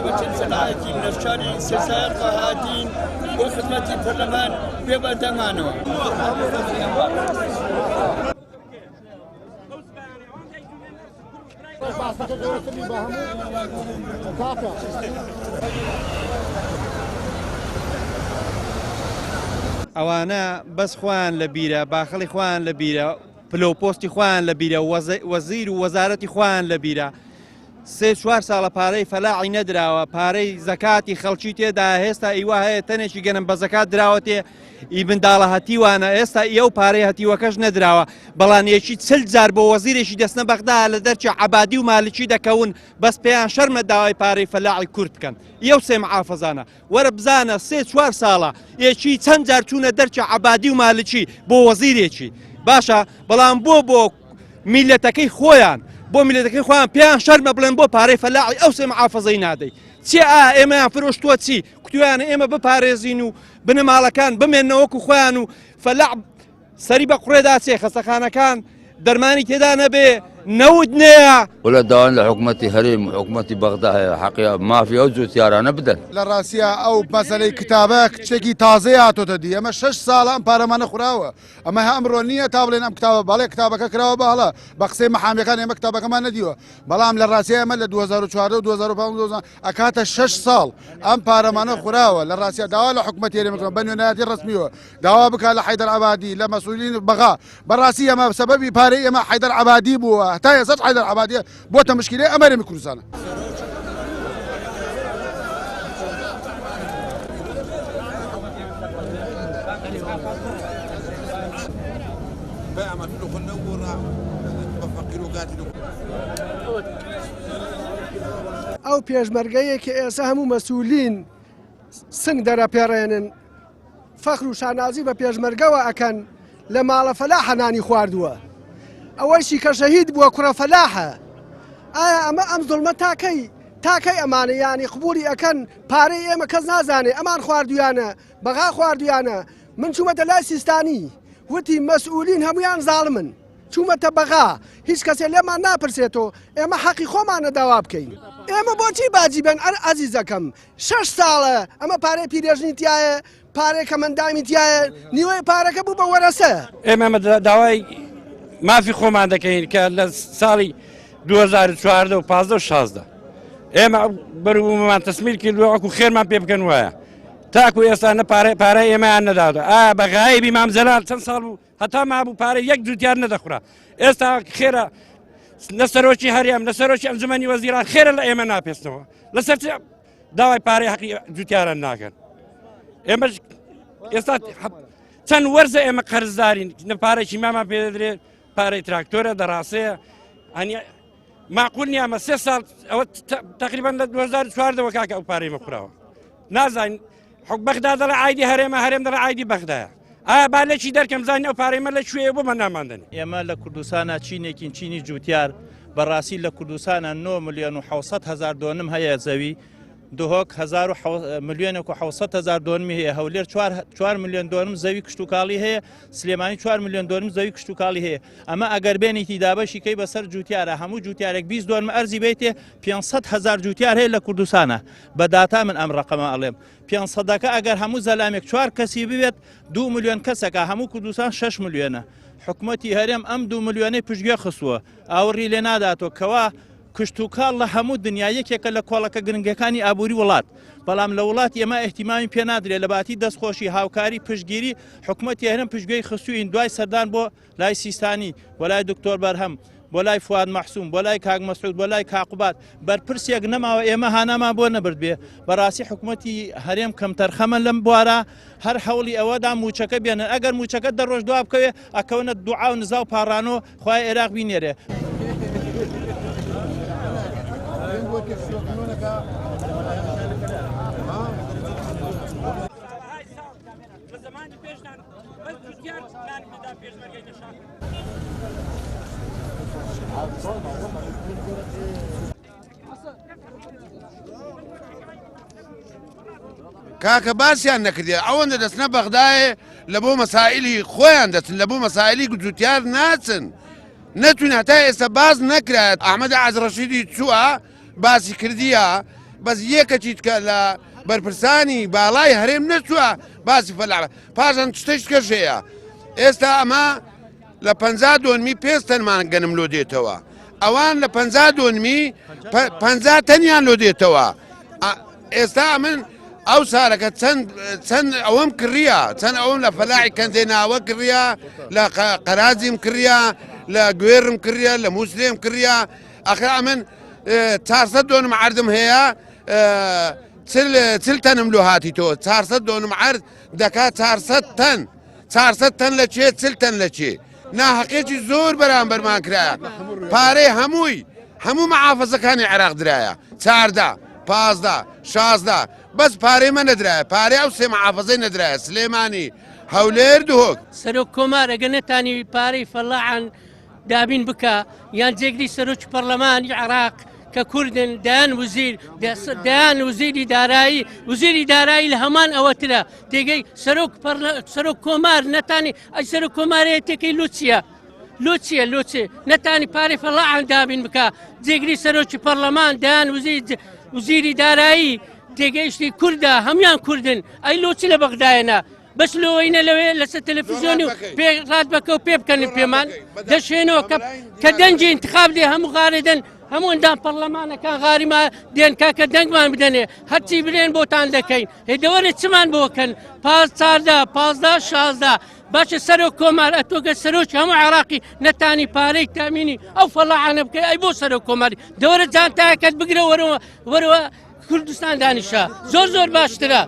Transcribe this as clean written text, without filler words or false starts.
بچه صناعتی نفشاری سیاسات هاتین بۆ خزمەتی پەرلەمان پێ بەردەمانەوە. ئەوانە بەس خۆیان لە بیرە، باخەڵی خۆیان لە بیرە، پلۆپۆستی خۆیان لە بیرە، وەزیر و وەزارەتی خۆیان لە بیرە. 3-4 ساڵە پارەی فەلاعی نەدراوە، پارەی زەکاتی خەڵکی تێدا هێستا ئیوا هەیە تەنێکی گەنم بە زەکات دراوە تێ ئی بنداڵە هەتیوانە ئێستا ئەو پارەی هەتیوەکەش نەدراوە. بەڵانیەکی 40 جار بۆ وەزیرێکی دەستنە بەغدا لە دەرچی عەبادی و مالکی دەکەون بەس پێیان شەرمە داوای پارەی فەلاعی کورد بکەن. ئەو سێ محافەزانە وەرە بزانە 3-4 ساڵە یەکی چەند جار چوونە دەرچی عەبادی و مالکی بۆ وەزیرێکی باشە، بەڵام بۆ میلەتەکەی خۆیان بۆ میلەتەکەی خۆیان پێیان شەرمە بڵێن بۆ پارەی فەلاعی ئەو سێ محافەزەی نادەی. چی ئێمەیان فرۆشتووە چی؟ کوتویانە ئێمە بپارێزین و بنەماڵەکان بمێنەوەکو خۆیان و فەلاع سەری بە قوڕێدا چێ خەستەخانەکان دەرمانی تێدا نەبێ نەود نەیە. ولا داوان لە حکوومەتی هەرێم حکوومەتی بەغدا هەیە حەقی مافیا و جوتیارانە بدەن. لە ڕاستیە ئەو مەسەلەی کتابە کچێکی تازەی هاتۆتە دی، ئەمە 6 ساڵە ئەم پارەمانە خوراوە، ئەمە ئەمڕۆ نییە تا بڵێن ئەم کتابە بەڵێ کتابەکە کراوە بەهڵە بە قسەی مەحامیەکان ئێمە کتابەکەمان نەدیوە، بەڵام لە ڕاستیە ئەمە لە 2014 و 2015 ئەکاتە 6 ساڵ ئەم پارەمانە خوراوە. لە ڕاستیە داوا لە حکوومەتی هەرێمەکە بە نوێنەتی ڕسمیەوە داوا بکات لە حەیدەر عەبادی لە مەسئولین بەغا. بەڕاستی ئەمە سەبەبی پارەی ئێمە حەیدەر عەبادی بووە، هەتا ئێستا حەیدەر عەبادیە بۆتە مشکلەی ئەمە هەرێمی کوردستانە. ئەو پێشمەرگەیە کە ئێستا هەموو مەسئولین سنگ دەرەپێڕێنن فەخر و شانازی بە پێشمەرگەوە ئەکەن لە ماڵە فەلاحە نانی خواردووە، ئەوەیشی کە شەهید بووە کوڕە فەلاحە. ئایا ئەمە ئەم زوڵمە تاکەی ئەمانە یانی قبولی ئەکەن پارەی ئێمە کەس نازانێ ئەمان خواردویانە بەغا خواردویانە. من چوومەتە لای سیستانی وتی مەسئولین هەمویان زاڵمن، چوومەتە بەغا هیچ کەسێ لێمان ناپرسێتەوە، ئێمە حەقی خۆمانە داوا بکەین. ئێمە بۆچی باجی بن ئەزیزەکەم 6 ساڵە ئەمە پارەی پیرێژنی تایە، پارەی کەمەندامی تایە، نیوەی پارەکە بوو بە وەرەسە. ئێمە داوای مافی خۆمان دەکەین کە لە ساڵی 2014 و 15 و 16 ئێمە بەرومان تەسمیل کردووە وەکو خێرمان پێ بکەن وایە تاکو ئێستا نە پارەی ئێمەیان نەداوە. بە غایبی مام جەلال چەند ساڵ و هەتا مابوو پارەی یەک جوتیار نەدەخورا. ئێستا خێرە لە سەرۆکی هەرێم لە سەرۆکی ئەنجومەنی وەزیران خێرە لە ئێمە ناپێستنەوە لەسەر داوای پارەی حەقی جوتیاران ناکەن. ئێمە ئێستا چەند وەرزە ئێمە قەرزدارین پارێکی مامان پێ دەدرێت پارەی تراکتۆرە دەڕاستەیە هەنی معقول نییە ئەمە 3 ساڵ ئەوە تقریبا لە 2014 کاکە ئەو پارەی مەخوراوە نازانین بەغدا دەڵێ عایدی هەرێمە هەرێم دەڵێ عایدی بەغدایە. ئایا بالێکی دەرکەم زانین ئەو پارەیمە لە کوێیە بۆ من ناماندنی. ئێمە لە کوردستانە چینێکین چینی جوتیار بەڕاستی لە کوردستانە 9 ملیۆن و 700 هزار دۆنم هەیە زەوی دهۆک 1 ملیۆن و 700 هزار دۆنمی هەیە هەولێر 4 ملیۆن دۆنم زەوی کشتتوکاڵی هەیە سلێمانی 4 ملیۆن دۆنم زەوی کشتتوکاڵی هەیە. ئەمە ئەگەر بێنێتی دابەشیکەی بەسەر جوتیارە هەموو جوتیارێک 20 دۆنم ئەرزی بێتێ 500 هزار جوتیار هەیە لە کوردستانە بە داتا من ئەم ڕقەمە ئەڵێم 500ەکە ئەگەر هەموو زەلامێک 4 کەسی ببێت 2 ملیۆن کەسەکە هەموو کوردستان 6 ملیۆنە. حکوومەتی هەرێم ئەم 2 ملیۆنەی پشتگوێ خستووە ئاوەڕی لێ ناداتەوە کەوا کشتتوکاڵ لە هەموو دنیا یەکێکە لە کۆڵەکە گرنگەکانی ئابووری وڵات، بەڵام لە وڵات ئێمە ئێحتیمامی پێ نادرێت لە باتی دەستخۆشی هاوکاری پشتگیری حکوومەتی هەرێم پشتگوێی خستوین دوای سەردان بۆ لای سیستانی بۆ لای دکتۆر بەرهەم بۆ لای فواد مەحسووم بۆ لای کاک مەسعود بۆ لای کاقوبات بەرپرسێک نەماوە ئێمە هانامان بۆ نەبرد بێ. بەڕاستی حکوومەتی هەرێم کەم تەرخەمە لەم بوارە هەر هەوڵی ئەوەدا موچەکە بێنن ئەگەر موچەکە دەڕۆژ دوا بکەوێ ئەکەونە دوعا و نزا و پاڕانۆ خوای عێراق بینێرێ. کاکە باسییان نەکردێ ئەوەندە دەستنە بەغدایە لە بۆ مەسائلی خۆیان دەچن لە بۆ مەسائلی جوتیار ناچن نەتوانێت هەتا ئێستا باز نەکرێت ئەحمەد عەزڕەشیدی چووە باسی کردیە بەس یەکەچی تکە لە بەرپرسانی باڵای هەرێم نەچووە باسی فەلاح پاشان شتێکش هەیە ئێستا ئەمە لە 52 پێستەنمان گەنم لۆ دێتەوە ئەوان لە 52 تەنیان لۆ دێتەوە ئێستا من ئەو سارەکە چەند ئەوەم کڕیە چەند ئەوم لە فەلاحی کەندێناوە کڕیە لە قەرازیم کڕیە لە گوێرم کڕیە لە موسلێم کڕیە ئەخرا من 400 دۆنم عەردم هەیە چل تەنم لۆ هاتیتەوە 400 دۆنم عەرد دەکات 400 تەن لە چێ چل تەن لە چێ ناحەقێکی زۆر بەرامبەرمان کرایە پارەی هەموو مەحافەزەکانی عێراق درایە 14 15 16 بەس پارەی مە نەدرایە پارەی ئەو سێ مەحافەزەی نەدرایە سلێمانی هەولێر دهۆک سەرۆک کۆمار ئەگە نەتانی پارەی فەلاحان دابین بکە یان جێگری سەرۆکی پەرلەمانی عێراق کە کوردن دایان وزیری دارایی لە هەمان ئەوەترە تێگەی سەرۆک کۆمار نەتانی ئەی سەرۆک کۆمارەتێکی لوچیە نەتانی پارەی فەلاحان دابین بکە جێگری سەرۆکی پەرلەمان دایان وزیری دارایی تێگەیشتی کووردە هەمان کوردن ئەی لۆچی لە بەغدایەنە بەس لۆینە لەوێ لەسەر تەلەڤیزیۆنی و ڕات بکە و پێ بکەن پێمان دەشێنەوە کە دەنجی انتخاب دێ هەموو غارێدەن هەموو ئەندام پەرلەمانەکان غاریما دێن کاکە دەنگمان بدەنێ هەرچی برێن بۆتان دەکەین هێدەوەرە چمان بۆکەن 14 15 16 باشە سەرۆک کۆمار ئەتۆگە سەرۆکی هەموو عێراقی نەتانی پارەی تامینی ئەو فەلاحانە بکەی ئەی بۆ سەرۆک کۆماری دەوەرە جانتایەکەت بگرە وەرەوە کوردستان دانیشە زۆر باشترە.